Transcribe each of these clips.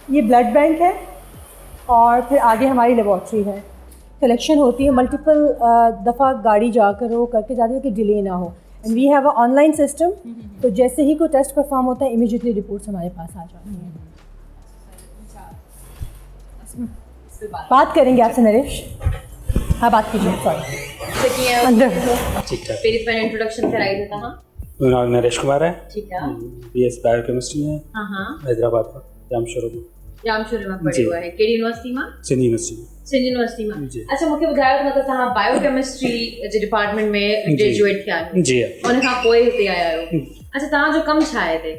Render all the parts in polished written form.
ये blood bank है और फिर आगे हमारी लेबॉर्ट्री है। कलेक्शन होती है मल्टीपल दफ़ा गाड़ी जाकर हो करके जाती है कि डिले ना हो। And we have a online system, तो जैसे ही कोई टेस्ट परफॉर्म होता है इमीडिएटली रिपोर्ट्स हमारे पास आ जाती हैं। बात करेंगे आपसे नरेश। हाँ बात कीजिए। सॉरी अंदर ठीक है। फिर इसमें इंट्रोडक्शन कराई देता। हाँ मेरा नाम नरेश कुमार है। ठीक है। बीएस बायोकेमिस्ट्री में हाँ हैदराबाद में जामशोर में जामशोर में पढ़े हुआ है। केड़ी यूनिवर्सिटी में? सिंध यूनिवर्सिटी में। सिंध यूनिवर्सिटी में। अच्छा मूंखे ॿुधायो त मतलब तव्हां बायोकेमिस्ट्री जे डिपार्टमेंट में ग्रेजुएट थिया आहियो? जी उन खां पोइ हिते आया आहियो। अच्छा तव्हांजो कमु छा आहे हिते?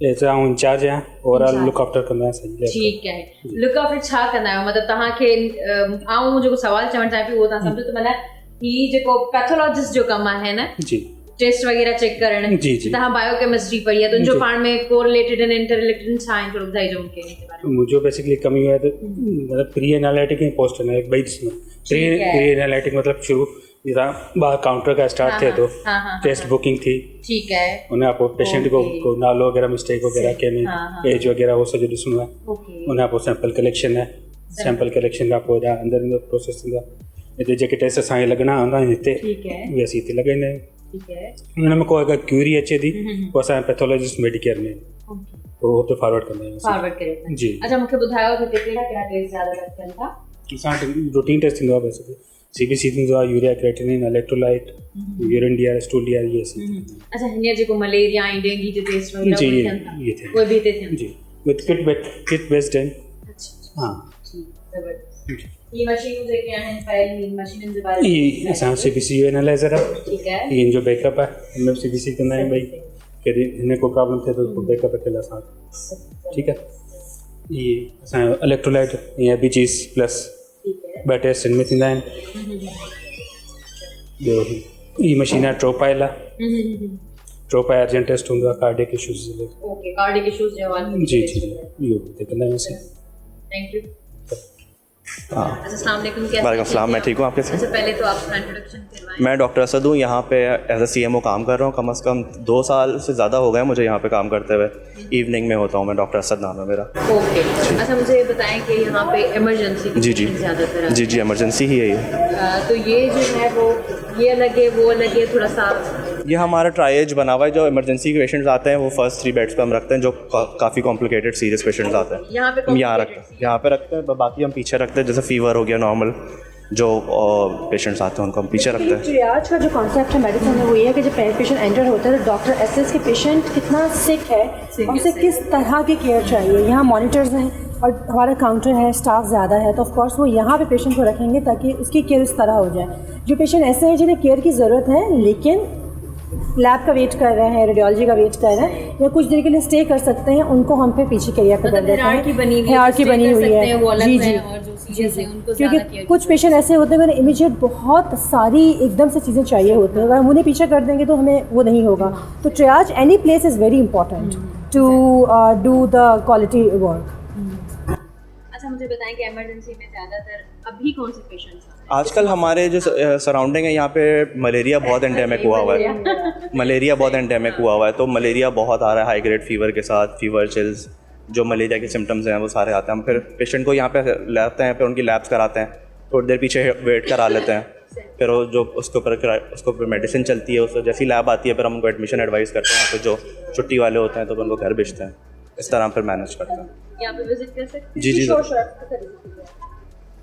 एज आउं इंचार्ज आहियां, ओवरऑल लुक आफ्टर कंदा आहियां सही। ठीकु आहे। लुक आफ्टर छा कंदा आहियो? मतिलबु तव्हांखे आउं जेको सवाल चवणु चाहियां पई उहो तव्हां सम्झो त माना ही जेको पैथोलॉजिस्ट जो कमु आहे न, जी टेस्ट वगैरह चेक करण, जी जी तव्हां बायोकेमिस्ट्री पढ़ी आहे, तुंहिंजो पाण में कोरिलेटेड एंड इंटररिलेटेड छा आहे? थोरो ॿुधाइजो मूंखे हिन बारे में। मुझे बेसिकली कमी हुआ है तो मतलब प्री एनालिटिक ही पोस्ट है एक बाइट्स में। प्री एनालिटिक मतलब शुरू बाहर काउंटर का स्टार्ट थे तो टेस्ट बुकिंग थी। ठीक है। उन्हें आपको पेशेंट को नालो वगैरह मिस्टेक वगैरह के में एज वगैरह वो सब जो ॾिसणो है। उन्हें आपको सैंपल कलेक्शन है, सैंपल कलेक्शन का पोइ अंदर प्रोसेस थींदो आहे। हिते जेके टेस्ट असांखे लॻणा हूंदा आहिनि हिते उहे असीं हिते लॻाईंदा आहियूं। ठीक है। उन में कोई अगर क्यूरी अचे थी वो असांजे पैथोलॉजिस्ट मेडिकेयर में वो हुते फॉरवर्ड कंदा आहियूं। फॉरवर्ड करे जी। अच्छा मूंखे ॿुधायो त हिते कहिड़ा टेस्ट ज़्यादा थियनि था? असां रूटीन टेस्ट थींदो आहे बेसिकली सीबीसी थींदो आहे, urea creatinine, electrolyte, urine DR, stool DR, ये सब। अच्छा हींअर जेको मलेरिया ऐं डेंगू जो टेस्ट वगैरह जी थियनि था ये थे उहे बि हिते थियनि? जी विद किट बेस्ड एंड अच्छा हां ज़बरदस्त। ये मशीन जेके आहिनि पहली मशीननि जे बारे में ये असां सीबीसी एनालाइजर है। ठीक है। ये जो बैकअप है इनमें सीबीसी कंदा आहियूं भाई कि इन्हें को प्रॉब्लम थे तो बैकअप अकेला साथ। ठीक है। ये असां इलेक्ट्रोलाइट ये भी चीज प्लस ॿ टेस्ट इनमें थींदा आहिनि। ॿियो ही मशीन है ट्रोपाइल आहे। ट्रोपाइल अर्जेंट टेस्ट हूंदो आहे कार्डियक इश्यूज़ जे लाइ। ओके कार्डियक इश्यूज़ जे हवाले जी जी इहो हिते कंदा आहियूं असीं। Thank you. हाँ अस्सलाम वालेकुम। कैसे? वालेकुम अस्सलाम, मैं ठीक हूँ। आप कैसे? अच्छा पहले तो आप अपना इंट्रोडक्शन करवाएं। मैं डॉक्टर असद हूँ, यहाँ पे एज अ सीएमओ काम कर रहा हूँ। कम से कम 2 साल से ज़्यादा हो गए मुझे यहाँ पे काम करते हुए। इवनिंग में होता हूँ मैं, डॉक्टर असद नाम है मेरा। ओके। अच्छा मुझे बताएं कि यहाँ पे इमरजेंसी जी जी ज़्यादातर जी जी इमरजेंसी ही है ये। तो ये जो है वो ये अलग है वो अलग है, थोड़ा सा ये हमारा ट्राइएज बना हुआ है। जो इमरजेंसी के पेशेंट्स आते हैं वो फर्स्ट 3 बेड्स पे हम रखते हैं। जो काफ़ी कॉम्प्लिकेटेड सीरियस पेशेंट्स आते हैं यहाँ पे हम यहाँ पे रखते हैं। बाकी हम पीछे रखते हैं, जैसे फीवर हो गया नॉर्मल जो पेशेंट्स आते हैं उनको हम पीछे रखते हैं। ट्रियाज का जो कॉन्सेप्ट है मेडिसिन में वो ये है कि जब पेशेंट एंटर होता है तो डॉक्टर एसेस के पेशेंट कितना सिक है और उसे किस तरह की केयर चाहिए। यहाँ मॉनिटर्स हैं और हमारा काउंटर है, स्टाफ ज़्यादा है, तो ऑफ कोर्स वो यहाँ पे पेशेंट को रखेंगे ताकि उसकी केयर इस तरह हो जाए। जो पेशेंट ऐसे हैं जिन्हें केयर की ज़रूरत है लेकिन लैब का वेट कर रहे हैं, रेडियोलॉजी का वेट कर रहे हैं या कुछ देर के लिए स्टे कर सकते हैं, उनको हम फिर पीछे कैरियर पर कर देते हैं। हायरार्की बनी हुई है जी जी। क्योंकि कुछ पेशेंट ऐसे होते हैं मेरे इमीडिएट बहुत सारी एकदम से चीज़ें चाहिए होती हैं, अगर हम उन्हें पीछे कर देंगे तो हमें वो नहीं होगा। तो triage any place is very important to do the quality work. अच्छा मुझे बताएं कि इमरजेंसी में ज़्यादातर अभी कौन से पेशेंट्स हैं? आजकल हमारे जो सराउंडिंग है यहाँ पे मलेरिया बहुत एंडेमिक हुआ हुआ है। मलेरिया बहुत एंडेमिक हुआ हुआ है, तो मलेरिया बहुत आ रहा है हाई ग्रेड फीवर के साथ। फीवर, चिल्स, जो मलेरिया के सिम्टम्स हैं वो सारे आते हैं। हम फिर पेशेंट को यहाँ पे लाते हैं, फिर उनकी लैब्स कराते हैं, थोड़ी देर पीछे वेट करा लेते हैं, फिर वो जो उसके ऊपर मेडिसिन चलती है, उसको जैसी लैब आती है फिर हम उनको एडमिशन एडवाइस करते हैं। फिर जो छुट्टी वाले होते हैं तो उनको घर भेजते हैं। इस तरह हम फिर मैनेज करते हैं। यहाँ पे विजिट कर सकते हैं? जी जी